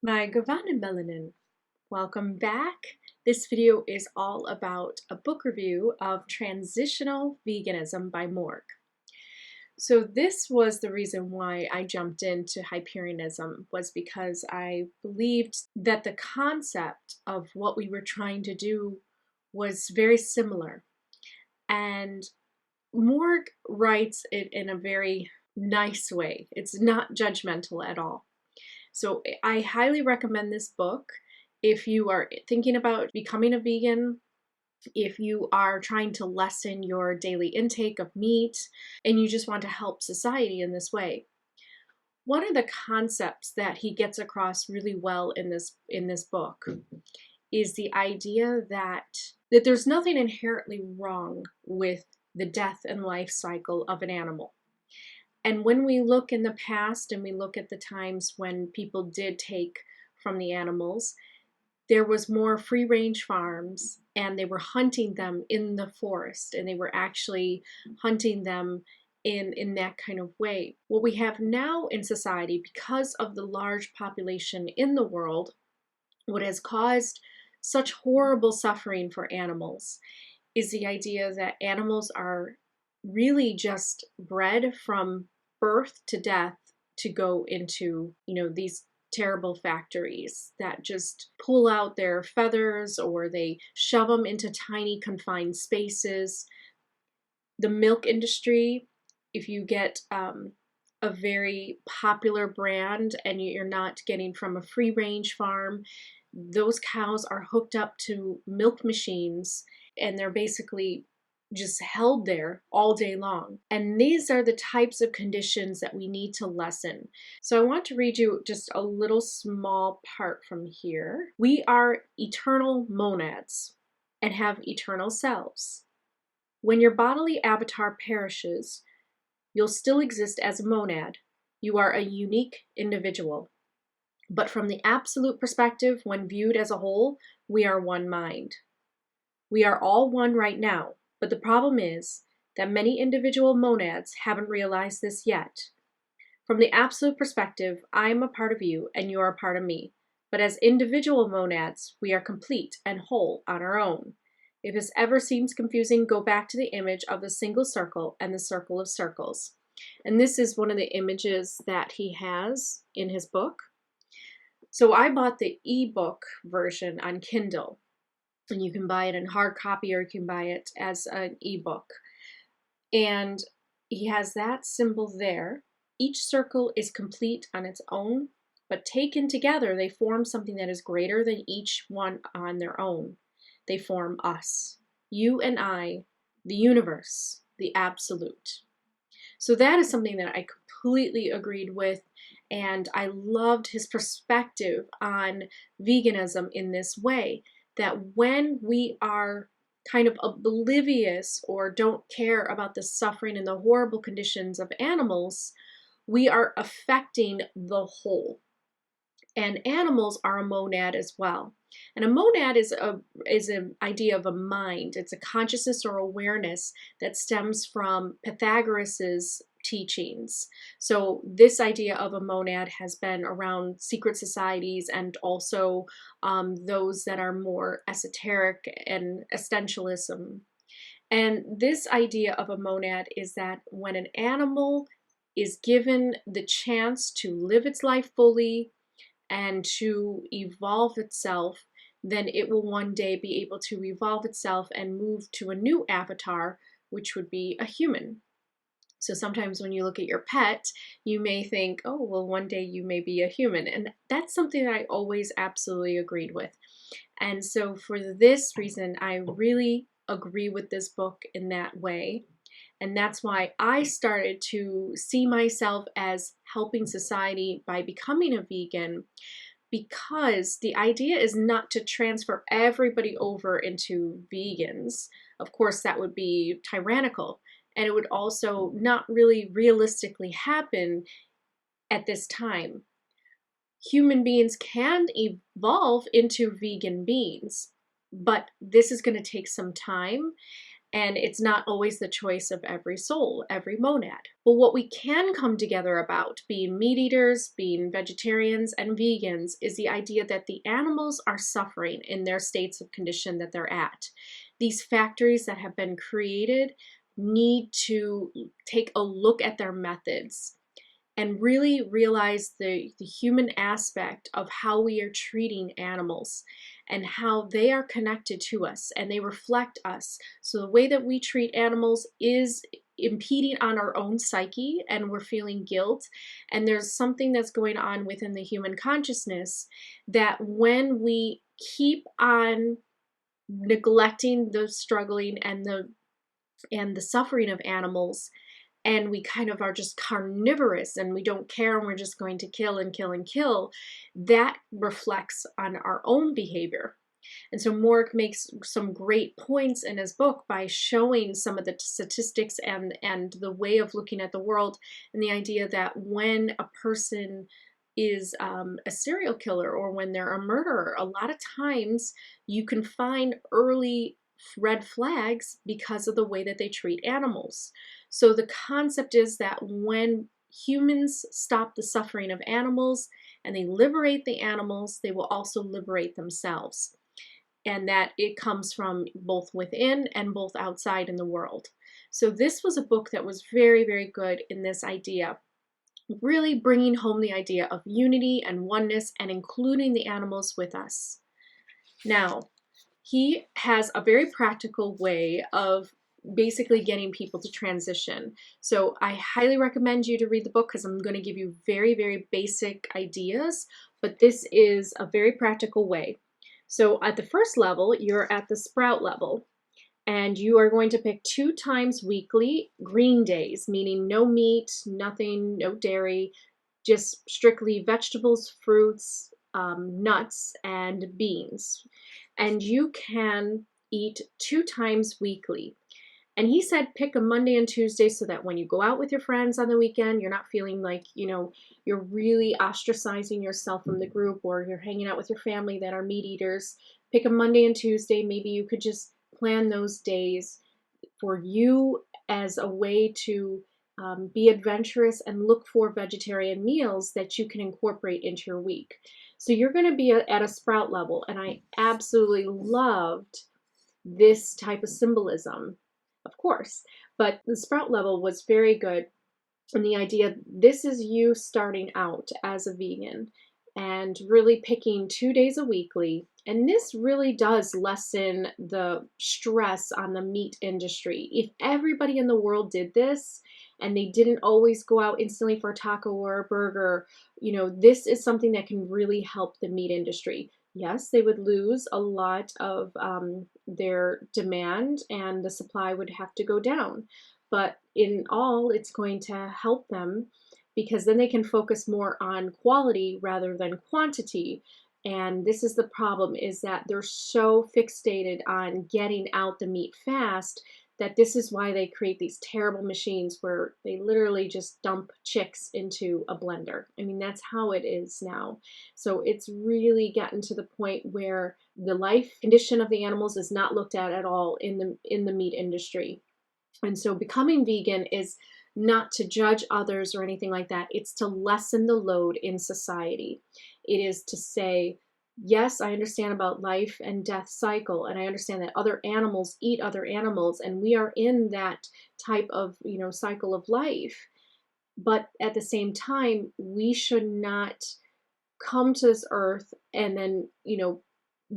My Melanin. Welcome back. This video is all about a book review of Transitional Veganism by Morgue. So this was the reason why I jumped into Hyperianism, was because I believed that the concept of what we were trying to do was very similar. And Morgue writes it in a very nice way. It's not judgmental at all. So I highly recommend this book if you are thinking about becoming a vegan, if you are trying to lessen your daily intake of meat, and you just want to help society in this way. One of the concepts that he gets across really well in this book is the idea that there's nothing inherently wrong with the death and life cycle of an animal. And when we look in the past and we look at the times when people did take from the animals, there was more free-range farms and they were hunting them in the forest, and they were actually hunting them in that kind of way. What we have now in society, because of the large population in the world, what has caused such horrible suffering for animals is the idea that animals are really just bred from birth to death to go into, these terrible factories that just pull out their feathers, or they shove them into tiny confined spaces. The milk industry, if you get a very popular brand and you're not getting from a free range farm, those cows are hooked up to milk machines and they're basically just held there all day long. And these are the types of conditions that we need to lessen. So I want to read you just a little small part from here. We are eternal monads and have eternal selves. When your bodily avatar perishes, you'll still exist as a monad. You are a unique individual. But from the absolute perspective, when viewed as a whole, we are one mind. We are all one right now, but the problem is that many individual monads haven't realized this yet. From the absolute perspective, I am a part of you and you are a part of me. But as individual monads, we are complete and whole on our own. If this ever seems confusing, go back to the image of the single circle and the circle of circles. And this is one of the images that he has in his book. So I bought the ebook version on Kindle, and you can buy it in hard copy or you can buy it as an ebook. And he has that symbol there. Each circle is complete on its own, but taken together, they form something that is greater than each one on their own. They form us, you and I, the universe, the absolute. So that is something that I completely agreed with, and I loved his perspective on veganism in this way, that when we are kind of oblivious or don't care about the suffering and the horrible conditions of animals, we are affecting the whole. And animals are a monad as well. And a monad is an idea of a mind. It's a consciousness or awareness that stems from Pythagoras's teachings. So this idea of a monad has been around secret societies and also those that are more esoteric and essentialism. And this idea of a monad is that when an animal is given the chance to live its life fully and to evolve itself, then it will one day be able to evolve itself and move to a new avatar, which would be a human. So sometimes when you look at your pet, you may think, oh, well, one day you may be a human. And that's something that I always absolutely agreed with. And so for this reason, I really agree with this book in that way. And that's why I started to see myself as helping society by becoming a vegan, because the idea is not to transfer everybody over into vegans. Of course, that would be tyrannical, and it would also not really realistically happen at this time. Human beings can evolve into vegan beings, but this is going to take some time. And it's not always the choice of every soul, every monad. But what we can come together about, being meat eaters, being vegetarians and vegans, is the idea that the animals are suffering in their states of condition that they're at. These factories that have been created need to take a look at their methods and really realize the human aspect of how we are treating animals and how they are connected to us and they reflect us. So the way that we treat animals is impeding on our own psyche, and we're feeling guilt, and there's something that's going on within the human consciousness that when we keep on neglecting the struggling and the suffering of animals, and we kind of are just carnivorous and we don't care and we're just going to kill and kill and kill, that reflects on our own behavior. And so Morgue makes some great points in his book by showing some of the statistics and the way of looking at the world, and the idea that when a person is a serial killer or when they're a murderer, a lot of times you can find early red flags because of the way that they treat animals. So the concept is that when humans stop the suffering of animals and they liberate the animals, they will also liberate themselves. And that it comes from both within and both outside in the world. So this was a book that was very, very good in this idea, really bringing home the idea of unity and oneness and including the animals with us. Now, he has a very practical way of basically getting people to transition. So I highly recommend you to read the book because I'm going to give you very, very basic ideas, but this is a very practical way. So at the first level, you're at the sprout level, and you are going to pick 2 times weekly green days, meaning no meat, nothing, no dairy, just strictly vegetables, fruits, nuts, and beans. And you can eat 2 times weekly. And he said pick a Monday and Tuesday so that when you go out with your friends on the weekend, you're not feeling like, you're really ostracizing yourself from the group, or you're hanging out with your family that are meat eaters. Pick a Monday and Tuesday. Maybe you could just plan those days for you as a way to be adventurous and look for vegetarian meals that you can incorporate into your week. So you're going to be at a sprout level, and I absolutely loved this type of symbolism, of course, but the sprout level was very good. And the idea, this is you starting out as a vegan and really picking 2 days a weekly. And this really does lessen the stress on the meat industry. If everybody in the world did this and they didn't always go out instantly for a taco or a burger, this is something that can really help the meat industry. Yes, they would lose a lot of their demand and the supply would have to go down. But in all, it's going to help them because then they can focus more on quality rather than quantity. And this is the problem, is that they're so fixated on getting out the meat fast that this is why they create these terrible machines where they literally just dump chicks into a blender. I mean, that's how it is now. So it's really gotten to the point where the life condition of the animals is not looked at all in the meat industry. And so becoming vegan is not to judge others or anything like that. It's to lessen the load in society. It is to say, yes, I understand about life and death cycle, and I understand that other animals eat other animals, and we are in that type of, cycle of life. But at the same time, we should not come to this earth and then,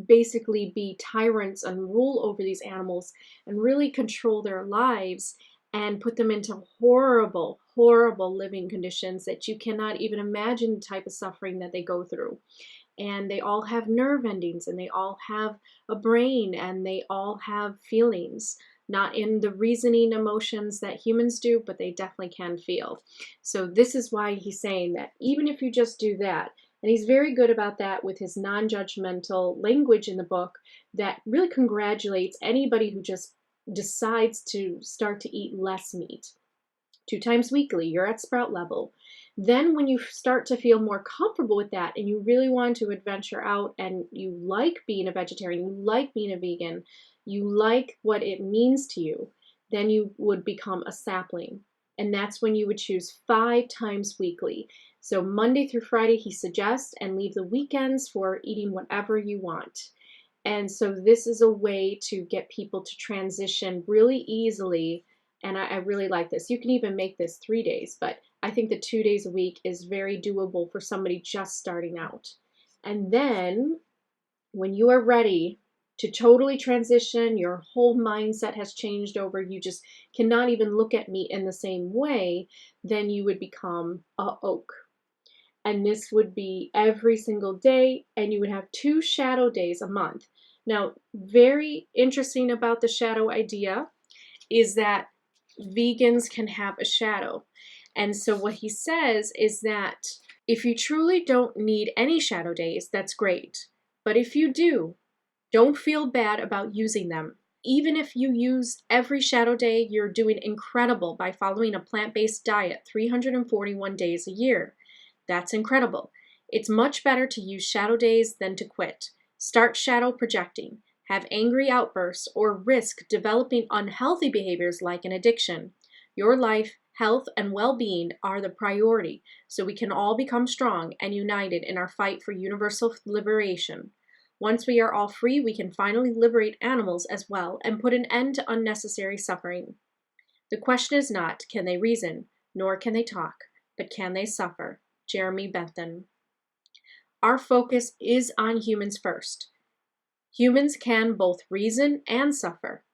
basically be tyrants and rule over these animals and really control their lives and put them into horrible, horrible living conditions that you cannot even imagine the type of suffering that they go through. And they all have nerve endings, and they all have a brain, and they all have feelings, not in the reasoning emotions that humans do, but they definitely can feel. So this is why he's saying that even if you just do that, and he's very good about that with his non-judgmental language in the book that really congratulates anybody who just decides to start to eat less meat. 2 times weekly, you're at sprout level. Then when you start to feel more comfortable with that and you really want to adventure out and you like being a vegetarian, you like being a vegan, you like what it means to you, then you would become a sapling. And that's when you would choose 5 times weekly. So Monday through Friday, he suggests, and leave the weekends for eating whatever you want. And so this is a way to get people to transition really easily. And I really like this. You can even make this 3 days, but I think the 2 days a week is very doable for somebody just starting out. And then when you are ready to totally transition, your whole mindset has changed over, you just cannot even look at meat in the same way, then you would become a oak. And this would be every single day, and you would have 2 shadow days a month. Now, very interesting about the shadow idea is that vegans can have a shadow. And so what he says is that if you truly don't need any shadow days, that's great. But if you do, don't feel bad about using them. Even if you use every shadow day, you're doing incredible by following a plant-based diet 341 days a year. That's incredible. It's much better to use shadow days than to quit. Start shadow projecting, have angry outbursts, or risk developing unhealthy behaviors like an addiction. Your life, health, and well-being are the priority, so we can all become strong and united in our fight for universal liberation. Once we are all free, we can finally liberate animals as well and put an end to unnecessary suffering. The question is not, can they reason, nor can they talk, but can they suffer? Jeremy Bentham. Our focus is on humans first. Humans can both reason and suffer.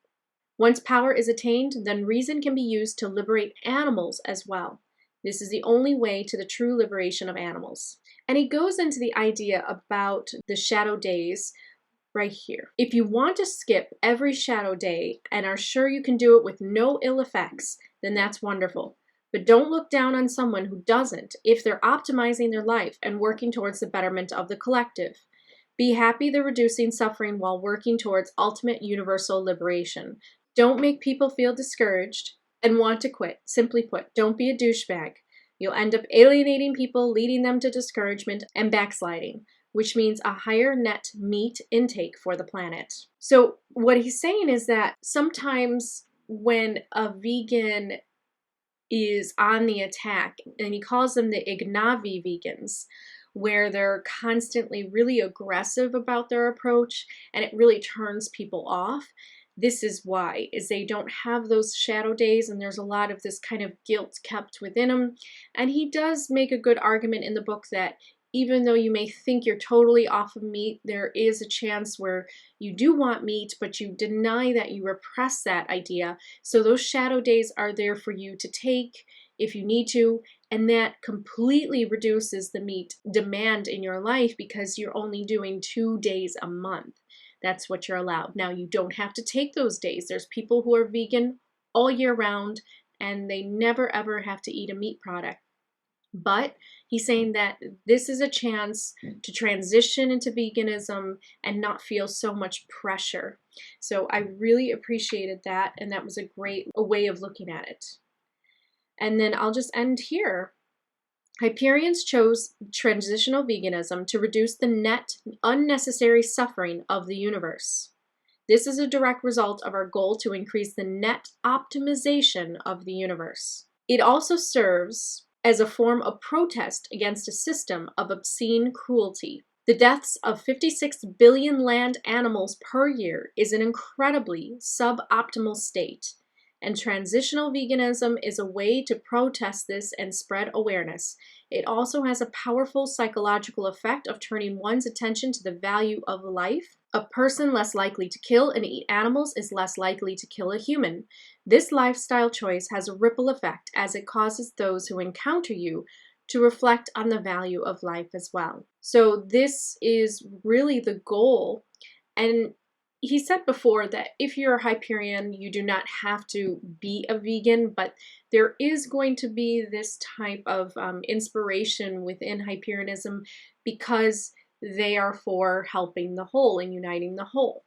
Once power is attained, then reason can be used to liberate animals as well. This is the only way to the true liberation of animals. And he goes into the idea about the shadow days right here. If you want to skip every shadow day and are sure you can do it with no ill effects, then that's wonderful. But don't look down on someone who doesn't if they're optimizing their life and working towards the betterment of the collective. Be happy they're reducing suffering while working towards ultimate universal liberation. Don't make people feel discouraged and want to quit. Simply put, don't be a douchebag. You'll end up alienating people, leading them to discouragement and backsliding, which means a higher net meat intake for the planet. So what he's saying is that sometimes when a vegan is on the attack, and he calls them the Ignavi vegans, where they're constantly really aggressive about their approach and it really turns people off. This is why, is they don't have those shadow days and there's a lot of this kind of guilt kept within them. And he does make a good argument in the book that even though you may think you're totally off of meat, there is a chance where you do want meat, but you deny that, you repress that idea. So those shadow days are there for you to take if you need to, and that completely reduces the meat demand in your life because you're only doing 2 days a month. That's what you're allowed. Now, you don't have to take those days. There's people who are vegan all year round and they never ever have to eat a meat product. But he's saying that this is a chance to transition into veganism and not feel so much pressure. So I really appreciated that, and that was a great way of looking at it. And then I'll just end here. Hyperions chose transitional veganism to reduce the net unnecessary suffering of the universe. This is a direct result of our goal to increase the net optimization of the universe. It also serves as a form of protest against a system of obscene cruelty. The deaths of 56 billion land animals per year is an incredibly suboptimal state, and transitional veganism is a way to protest this and spread awareness. It also has a powerful psychological effect of turning one's attention to the value of life. A person less likely to kill and eat animals is less likely to kill a human. This lifestyle choice has a ripple effect as it causes those who encounter you to reflect on the value of life as well. So this is really the goal. And he said before that if you're a Hyperion, you do not have to be a vegan, but there is going to be this type of inspiration within Hyperionism because they are for helping the whole and uniting the whole.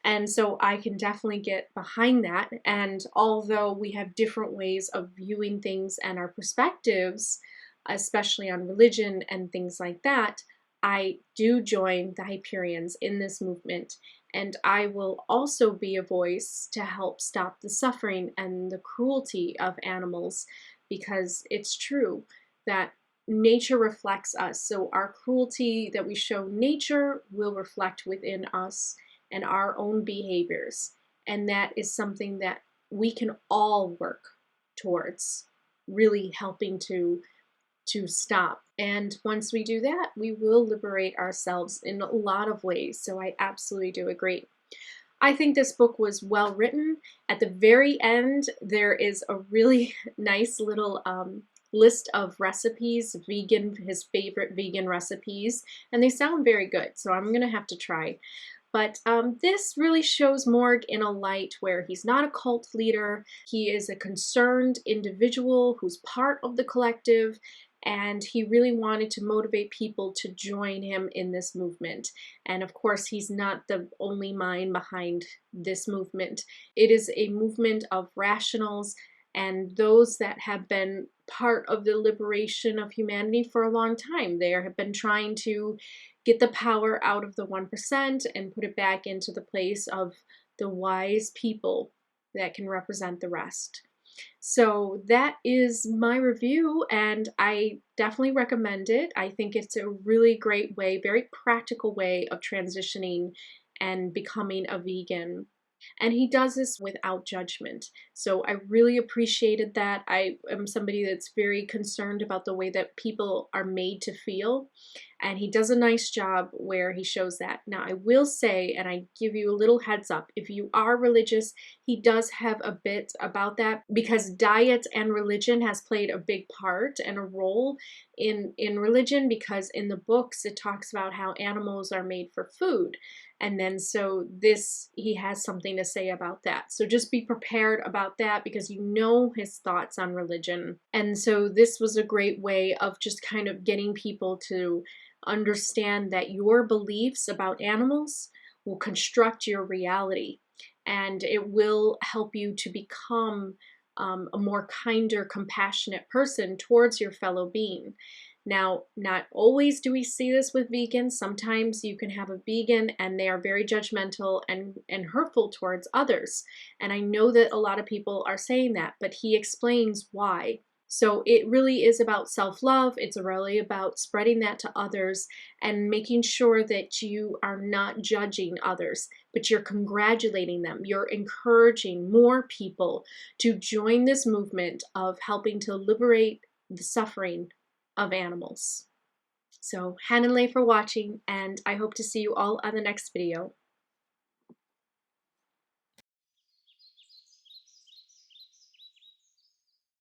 And so I can definitely get behind that. And although we have different ways of viewing things and our perspectives, especially on religion and things like that, I do join the Hyperions in this movement, and I will also be a voice to help stop the suffering and the cruelty of animals, because it's true that nature reflects us. So our cruelty that we show nature will reflect within us and our own behaviors. And that is something that we can all work towards really helping to stop. And once we do that, we will liberate ourselves in a lot of ways. So I absolutely do agree. I think this book was well written. At the very end, there is a really nice little list of recipes, his favorite vegan recipes, and they sound very good, so I'm gonna have to try. But this really shows Morgue in a light where he's not a cult leader. He is a concerned individual who's part of the collective, and he really wanted to motivate people to join him in this movement. And of course, he's not the only mind behind this movement. It is a movement of rationals and those that have been part of the liberation of humanity for a long time. They have been trying to get the power out of the 1% and put it back into the place of the wise people that can represent the rest. So that is my review, and I definitely recommend it. I think it's a really great way, very practical way of transitioning and becoming a vegan. And he does this without judgment. So I really appreciated that. I am somebody that's very concerned about the way that people are made to feel. And he does a nice job where he shows that. Now, I will say, and I give you a little heads up, if you are religious, he does have a bit about that, because diet and religion has played a big part and a role in religion, because in the books it talks about how animals are made for food. And then so he has something to say about that. So just be prepared about that, because you know his thoughts on religion. And so this was a great way of just kind of getting people to understand that your beliefs about animals will construct your reality, and it will help you to become a more kinder, compassionate person towards your fellow being. Now, not always do we see this with vegans. Sometimes you can have a vegan and they are very judgmental and hurtful towards others. And I know that a lot of people are saying that, but he explains why. So it really is about self-love. It's really about spreading that to others and making sure that you are not judging others, but you're congratulating them. You're encouraging more people to join this movement of helping to liberate the suffering of animals. So, Hananle for watching, and I hope to see you all on the next video.